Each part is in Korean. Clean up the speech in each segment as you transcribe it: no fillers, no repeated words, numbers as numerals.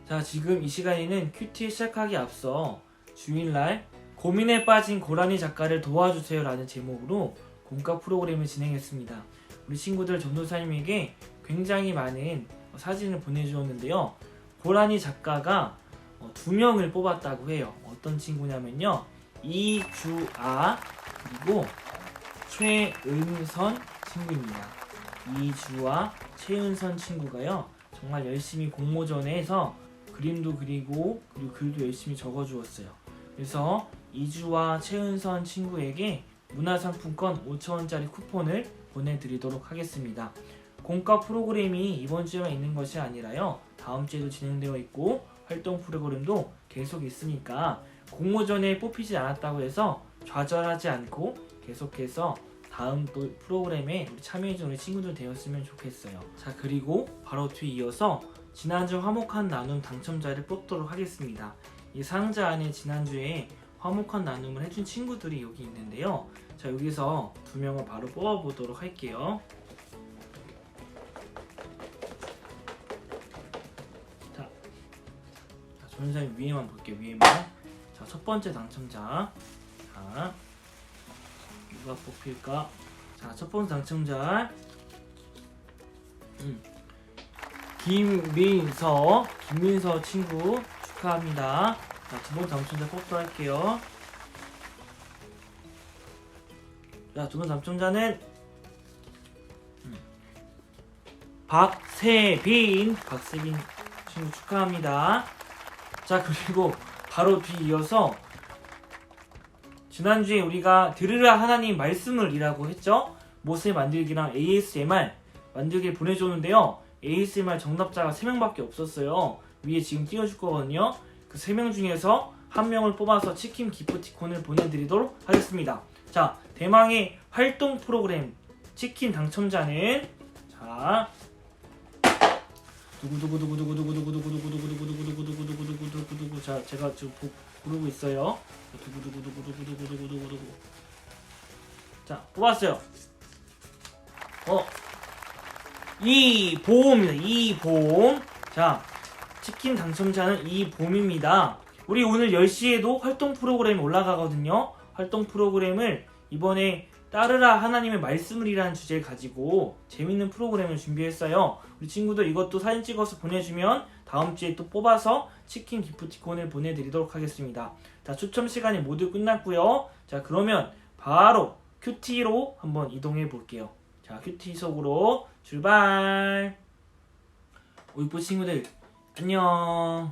자, 지금 이 시간에는 큐티 시작하기 앞서 주일날 고민에 빠진 고라니 작가를 도와주세요 라는 제목으로 공과 프로그램을 진행했습니다. 우리 친구들 전도사님에게 굉장히 많은 사진을 보내주었는데요. 고라니 작가가 2명을 뽑았다고 해요. 어떤 친구냐면요, 이주아 그리고 최은선 친구입니다. 이주아, 최은선 친구가요, 정말 열심히 공모전에서 그림도 그리고 글도 열심히 적어주었어요. 그래서 이주아, 최은선 친구에게 문화상품권 5,000원짜리 쿠폰을 보내드리도록 하겠습니다. 공과 프로그램이 이번 주에만 있는 것이 아니라요, 다음 주에도 진행되어 있고 활동 프로그램도 계속 있으니까 공모전에 뽑히지 않았다고 해서 좌절하지 않고 계속해서 다음 또 프로그램에 우리 참여해준 우리 친구들 되었으면 좋겠어요. 자, 그리고 바로 뒤에 이어서 지난주 화목한 나눔 당첨자를 뽑도록 하겠습니다. 이 상자 안에 지난주에 화목한 나눔을 해준 친구들이 여기 있는데요. 자, 여기서 2명을 바로 뽑아보도록 할게요. 자, 전사님 위에만 볼게요. 위에만. 자, 첫 번째 당첨자. 자, 누가 뽑힐까? 자, 첫 번째 당첨자 김민서 친구 축하합니다. 자, 두 번째 당첨자 뽑도록 할게요. 자, 두 번째 당첨자는 박세빈 친구 축하합니다. 자, 그리고 바로 뒤 이어서 지난주에 우리가 들으라 하나님 말씀을 이라고 했죠. 모세 만들기랑 ASMR 만들기를 보내줬는데요. ASMR 정답자가 3명밖에 없었어요. 위에 지금 띄워줄 거거든요. 그 3명 중에서 1명을 뽑아서 치킨 기프티콘을 보내드리도록 하겠습니다. 자, 대망의 활동 프로그램 치킨 당첨자는 자, 두구두구두구두구두구두구두구두구두구두구두구두구두구두구두구. 자, 제가 지금 부르고 있어요. 두구두구두구두구두구두구두구두구. 자, 뽑았어요. 이봄입니다. 이봄. 자, 치킨 당첨자는 이봄입니다. 우리 오늘 10시에도 활동 프로그램이 올라가거든요. 활동 프로그램을 이번에 따르라 하나님의 말씀을 이라는 주제를 가지고 재밌는 프로그램을 준비했어요. 우리 친구들 이것도 사진 찍어서 보내주면 다음 주에 또 뽑아서 치킨 기프티콘을 보내드리도록 하겠습니다. 자, 추첨 시간이 모두 끝났고요. 자, 그러면 바로 큐티로 한번 이동해 볼게요. 자, 큐티 속으로 출발. 이쁜 친구들 안녕.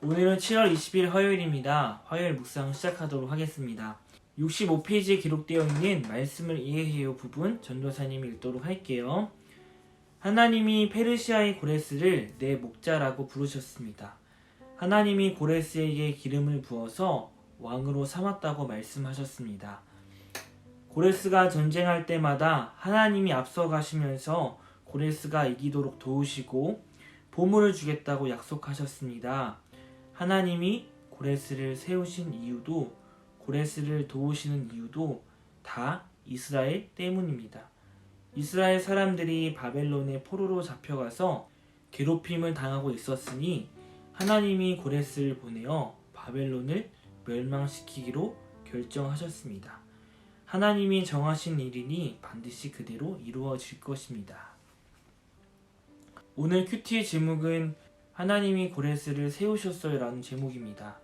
오늘은 7월 20일 화요일입니다. 화요일 묵상 시작하도록 하겠습니다. 65페이지에 기록되어 있는 말씀을 이해해요 부분 전도사님이 읽도록 할게요. 하나님이 페르시아의 고레스를 내 목자라고 부르셨습니다. 하나님이 고레스에게 기름을 부어서 왕으로 삼았다고 말씀하셨습니다. 고레스가 전쟁할 때마다 하나님이 앞서 가시면서 고레스가 이기도록 도우시고 보물을 주겠다고 약속하셨습니다. 하나님이 고레스를 세우신 이유도 고레스를 도우시는 이유도 다 이스라엘 때문입니다. 이스라엘 사람들이 바벨론의 포로로 잡혀가서 괴롭힘을 당하고 있었으니 하나님이 고레스를 보내어 바벨론을 멸망시키기로 결정하셨습니다. 하나님이 정하신 일이니 반드시 그대로 이루어질 것입니다. 오늘 큐티의 제목은 하나님이 고레스를 세우셨어요 라는 제목입니다.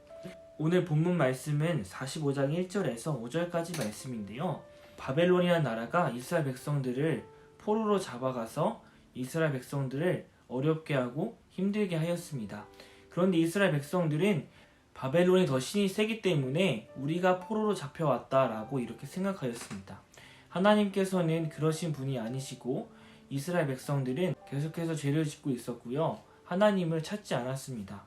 오늘 본문 말씀은 45장 1절에서 5절까지 말씀인데요. 바벨론이라는 나라가 이스라엘 백성들을 포로로 잡아가서 이스라엘 백성들을 어렵게 하고 힘들게 하였습니다. 그런데 이스라엘 백성들은 바벨론이 더 신이 세기 때문에 우리가 포로로 잡혀왔다라고 이렇게 생각하였습니다. 하나님께서는 그러신 분이 아니시고 이스라엘 백성들은 계속해서 죄를 짓고 있었고요. 하나님을 찾지 않았습니다.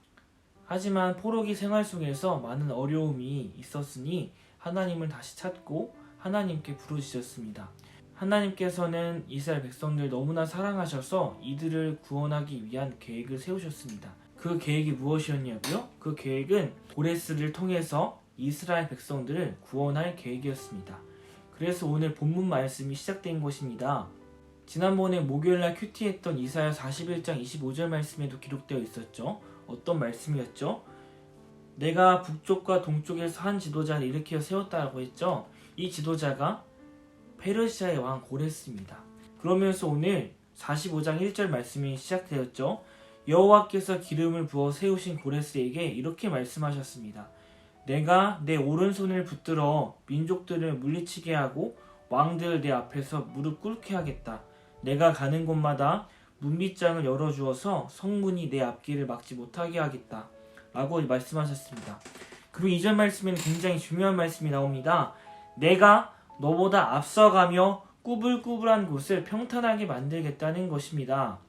하지만 포로기 생활 속에서 많은 어려움이 있었으니 하나님을 다시 찾고 하나님께 부르짖었습니다. 하나님께서는 이스라엘 백성들 너무나 사랑하셔서 이들을 구원하기 위한 계획을 세우셨습니다. 그 계획이 무엇이었냐고요? 그 계획은 고레스를 통해서 이스라엘 백성들을 구원할 계획이었습니다. 그래서 오늘 본문 말씀이 시작된 것입니다. 지난번에 목요일날 큐티했던 이사야 41장 25절 말씀에도 기록되어 있었죠. 어떤 말씀이었죠? 내가 북쪽과 동쪽에서 한 지도자를 일으켜 세웠다고 했죠. 이 지도자가 페르시아의 왕 고레스입니다. 그러면서 오늘 45장 1절 말씀이 시작되었죠. 여호와께서 기름을 부어 세우신 고레스에게 이렇게 말씀하셨습니다. 내가 내 오른손을 붙들어 민족들을 물리치게 하고 왕들을 내 앞에서 무릎 꿇게 하겠다. 내가 가는 곳마다 문빗장을 열어주어서 성문이 내 앞길을 막지 못하게 하겠다. 라고 말씀하셨습니다. 그리고 이전 말씀에는 굉장히 중요한 말씀이 나옵니다. 내가 너보다 앞서가며 꾸불꾸불한 곳을 평탄하게 만들겠다는 것입니다.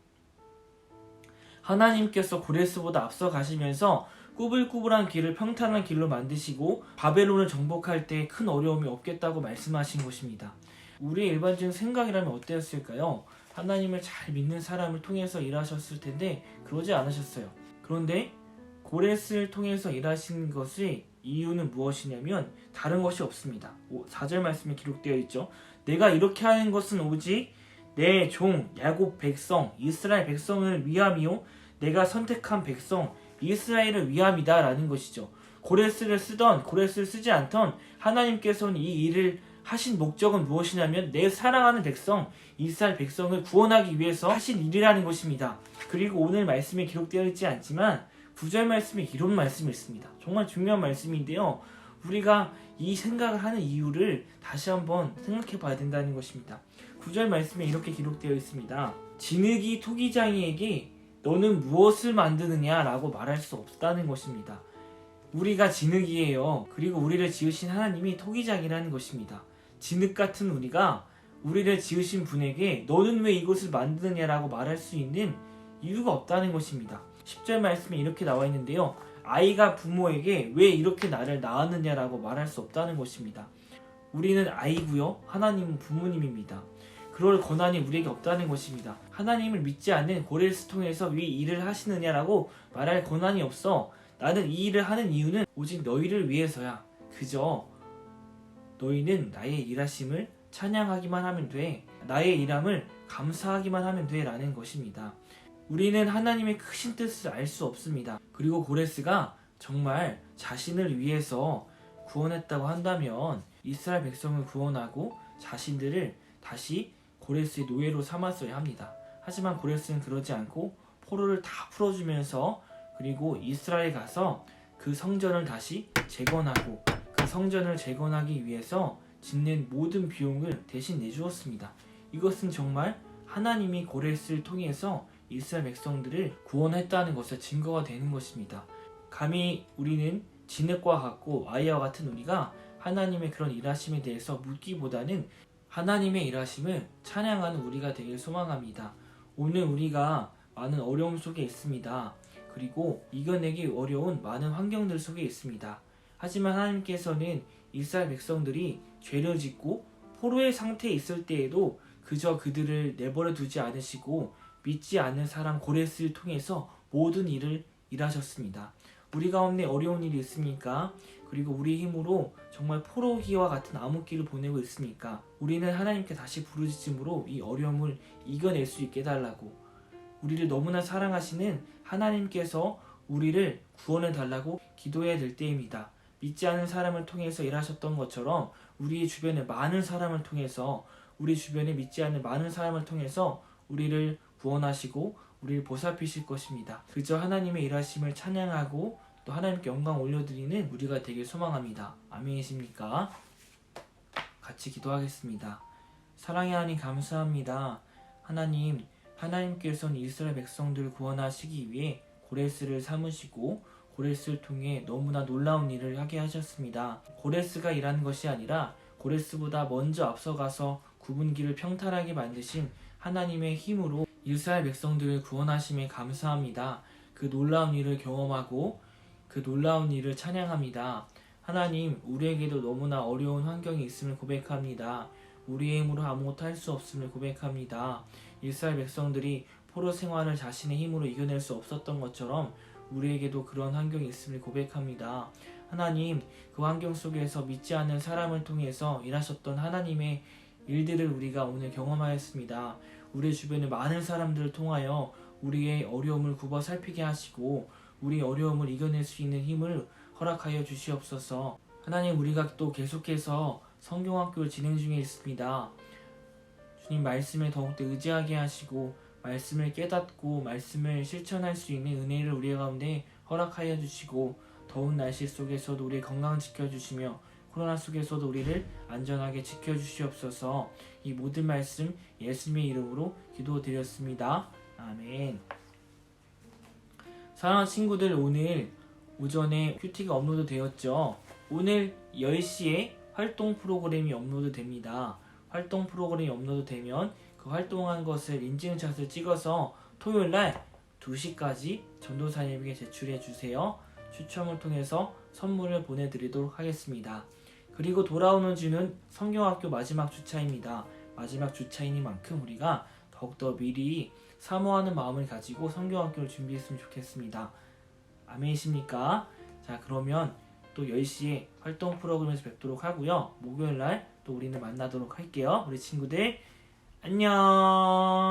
하나님께서 고레스보다 앞서 가시면서 꾸불꾸불한 길을 평탄한 길로 만드시고 바벨론을 정복할 때 큰 어려움이 없겠다고 말씀하신 것입니다. 우리의 일반적인 생각이라면 어땠을까요? 하나님을 잘 믿는 사람을 통해서 일하셨을 텐데 그러지 않으셨어요. 그런데 고레스를 통해서 일하신 것의 이유는 무엇이냐면 다른 것이 없습니다. 4절 말씀에 기록되어 있죠. 내가 이렇게 하는 것은 오직 내 종 야곱 백성 이스라엘 백성을 위함이요 내가 선택한 백성 이스라엘을 위함이다 라는 것이죠. 고레스를 쓰던 고레스를 쓰지 않던 하나님께서는 이 일을 하신 목적은 무엇이냐면 내 사랑하는 백성 이스라엘 백성을 구원하기 위해서 하신 일이라는 것입니다. 그리고 오늘 말씀에 기록되어 있지 않지만 9절 말씀에 이런 말씀이 있습니다. 정말 중요한 말씀인데요. 우리가 이 생각을 하는 이유를 다시 한번 생각해 봐야 된다는 것입니다. 9절 말씀에 이렇게 기록되어 있습니다. 진흙이 토기장이에게 너는 무엇을 만드느냐 라고 말할 수 없다는 것입니다. 우리가 진흙이에요. 그리고 우리를 지으신 하나님이 토기장이라는 것입니다. 진흙 같은 우리가 우리를 지으신 분에게 너는 왜 이것을 만드느냐라고 말할 수 있는 이유가 없다는 것입니다. 10절 말씀에 이렇게 나와 있는데요. 아이가 부모에게 왜 이렇게 나를 낳았느냐라고 말할 수 없다는 것입니다. 우리는 아이고요. 하나님은 부모님입니다. 그럴 권한이 우리에게 없다는 것입니다. 하나님을 믿지 않는 고레스 통해서 왜 일을 하시느냐라고 말할 권한이 없어. 나는 이 일을 하는 이유는 오직 너희를 위해서야. 그저 너희는 나의 일하심을 찬양하기만 하면 돼. 나의 일함을 감사하기만 하면 돼 라는 것입니다. 우리는 하나님의 크신 뜻을 알 수 없습니다. 그리고 고레스가 정말 자신을 위해서 구원했다고 한다면 이스라엘 백성을 구원하고 자신들을 다시 고레스의 노예로 삼았어야 합니다. 하지만 고레스는 그러지 않고 포로를 다 풀어주면서 그리고 이스라엘에 가서 그 성전을 다시 재건하고 그 성전을 재건하기 위해서 짓는 모든 비용을 대신 내주었습니다. 이것은 정말 하나님이 고레스를 통해서 이스라엘 백성들을 구원했다는 것의 증거가 되는 것입니다. 감히 우리는 진흙과 같고 아이와 같은 우리가 하나님의 그런 일하심에 대해서 묻기보다는 하나님의 일하심을 찬양하는 우리가 되길 소망합니다. 오늘 우리가 많은 어려움 속에 있습니다. 그리고 이겨내기 어려운 많은 환경들 속에 있습니다. 하지만 하나님께서는 이스라엘 백성들이 죄를 짓고 포로의 상태에 있을 때에도 그저 그들을 내버려 두지 않으시고 믿지 않는 사람 고레스를 통해서 모든 일을 일하셨습니다. 우리 가운데 어려운 일이 있습니까? 그리고 우리 힘으로 정말 포로기와 같은 암흑기를 보내고 있습니까? 우리는 하나님께 다시 부르짖음으로 이 어려움을 이겨낼 수 있게 해달라고, 우리를 너무나 사랑하시는 하나님께서 우리를 구원해 달라고 기도해야 될 때입니다. 믿지 않는 사람을 통해서 일하셨던 것처럼 우리 주변의 많은 사람을 통해서, 우리 주변에 믿지 않는 많은 사람을 통해서 우리를 구원하시고 우리를 보살피실 것입니다. 그저 하나님의 일하심을 찬양하고 또 하나님께 영광 올려드리는 우리가 되길 소망합니다. 아멘이십니까? 같이 기도하겠습니다. 사랑의 하나님 감사합니다. 하나님께서는 이스라엘 백성들을 구원하시기 위해 고레스를 삼으시고 고레스를 통해 너무나 놀라운 일을 하게 하셨습니다. 고레스가 일한 것이 아니라 고레스보다 먼저 앞서가서 굽은 길을 평탄하게 만드신 하나님의 힘으로 이스라엘 백성들을 구원하심에 감사합니다. 그 놀라운 일을 경험하고 그 놀라운 일을 찬양합니다. 하나님, 우리에게도 너무나 어려운 환경이 있음을 고백합니다. 우리의 힘으로 아무것도 할 수 없음을 고백합니다. 이스라엘 백성들이 포로 생활을 자신의 힘으로 이겨낼 수 없었던 것처럼 우리에게도 그런 환경이 있음을 고백합니다. 하나님, 그 환경 속에서 믿지 않는 사람을 통해서 일하셨던 하나님의 일들을 우리가 오늘 경험하였습니다. 우리 주변의 많은 사람들을 통하여 우리의 어려움을 굽어 살피게 하시고 우리 어려움을 이겨낼 수 있는 힘을 허락하여 주시옵소서. 하나님, 우리가 또 계속해서 성경학교를 진행 중에 있습니다. 주님 말씀에 더욱더 의지하게 하시고 말씀을 깨닫고 말씀을 실천할 수 있는 은혜를 우리 가운데 허락하여 주시고 더운 날씨 속에서도 우리의 건강 지켜주시며 코로나 속에서도 우리를 안전하게 지켜주시옵소서. 이 모든 말씀 예수님의 이름으로 기도드렸습니다. 아멘. 사랑하는 친구들, 오늘 오전에 큐티가 업로드 되었죠. 오늘 10시에 활동 프로그램이 업로드 됩니다. 활동 프로그램이 업로드 되면 그 활동한 것을 인증샷을 찍어서 토요일날 2시까지 전도사님에게 제출해 주세요. 추첨을 통해서 선물을 보내드리도록 하겠습니다. 그리고 돌아오는 주는 성경학교 마지막 주차입니다. 마지막 주차이니만큼 우리가 더욱더 미리 사모하는 마음을 가지고 성경학교를 준비했으면 좋겠습니다. 아멘이십니까? 자, 그러면 또 10시에 활동 프로그램에서 뵙도록 하고요. 목요일날 또 우리는 만나도록 할게요. 우리 친구들 안녕.